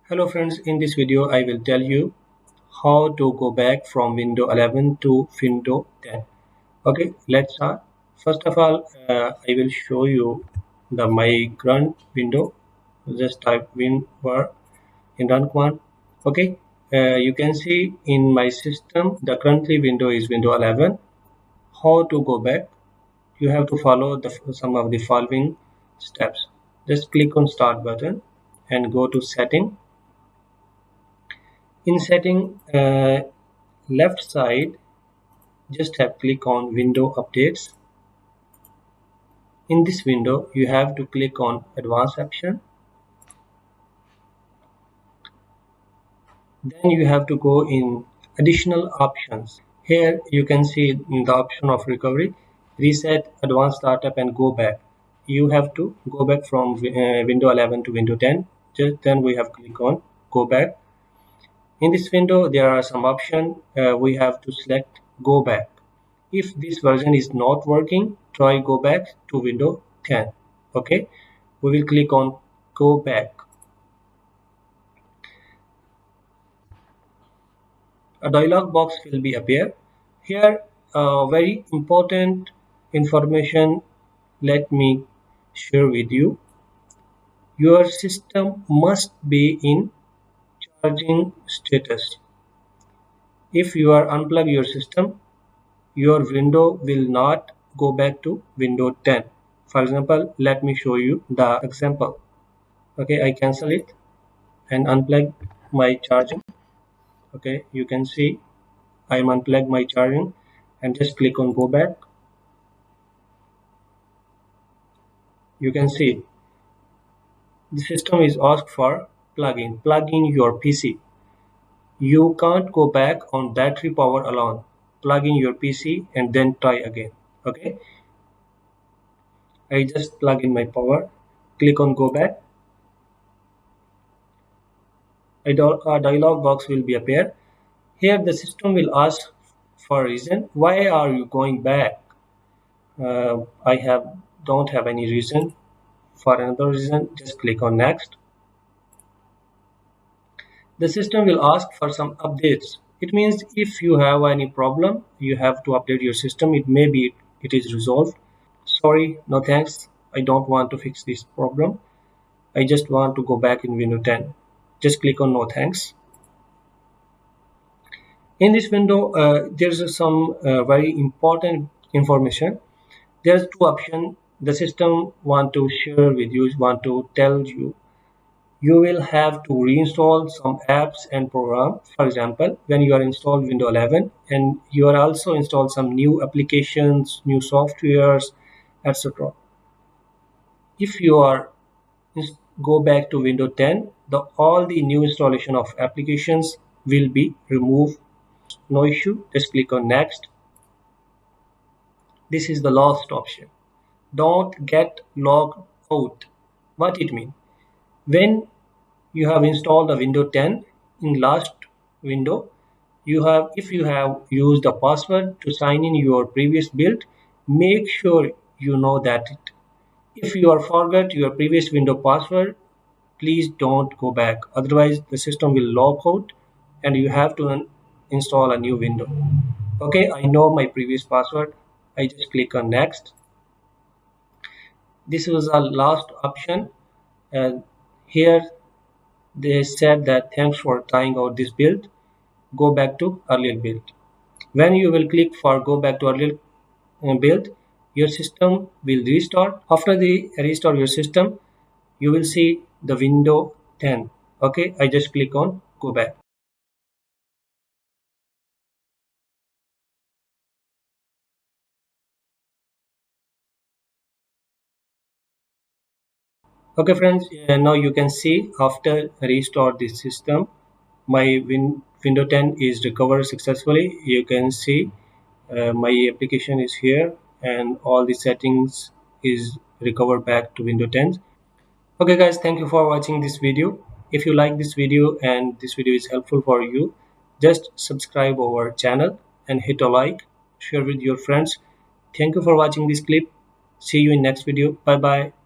Hello friends, in this video I will tell you how to go back from Windows 11 to Windows 10. Okay, let's start. First of all, I will show you my current window. Just type WinVer in run command. Okay, you can see in my system the currently window is Windows 11. How to go back? You have to follow some of the following steps. Just click on Start button and go to Setting. In setting left side, just have click on Window Updates. In this window, you have to click on Advanced option. Then you have to go in Additional options. Here you can see the option of recovery, reset, advanced startup, and go back. You have to go back from Windows 11 to Windows 10. Just then we have click on Go back. In this window, there are some options. We have to select Go back. If this version is not working, try go back to Windows 10. Okay, we will click on Go back. A dialog box will be appear. Here, very important information. Let me share with you. Your system must be in charging status. If you are unplug your system, your window will not go back to Windows 10. For example, let me show you the example. Okay, I cancel it and unplug my charging. Okay, you can see I am unplugged my charging and just click on go back. You can see the system is asked for plug in your PC. You can't go back on battery power alone. Plug in your PC and then try again. Okay, I just plug in my power, click on go back. A dialog box will be appear. Here the system will ask for a reason. Why are you going back? I don't have any reason. For another reason, just click on next. The system will ask for some updates. It means if you have any problem, you have to update your system. It may be it is resolved. Sorry, no thanks. I don't want to fix this problem. I just want to go back in Windows 10. Just click on no thanks. In this window, there's some very important information. There's two options the system want to share with you, want to tell you. You will have to reinstall some apps and program. For example, when you are installed Windows 11 and you are also installed some new applications, new softwares, etc. If you are go back to Windows 10, all the new installation of applications will be removed. No issue. Just click on next. This is the last option. Don't get logged out. What it means? When you have installed the Windows 10 in last window, if you have used the password to sign in your previous build, make sure you know that if you are forgot your previous window password, please don't go back. Otherwise, the system will log out and you have to install a new window. Okay, I know my previous password. I just click on next. This was our last option, and here they said that thanks for trying out this build. Go back to earlier build. When you will click for go back to earlier build, your system will restart. After the restart your system, you will see the window 10. Okay, I just click on go back. Okay friends, now you can see after restart this system, my window 10 is recovered successfully. You can see my application is here and all the settings is recovered back to Windows 10. Okay guys, thank you for watching this video. If you like this video and this video is helpful for you, just subscribe our channel and hit a like, share with your friends. Thank you for watching this clip. See you in next video. Bye bye.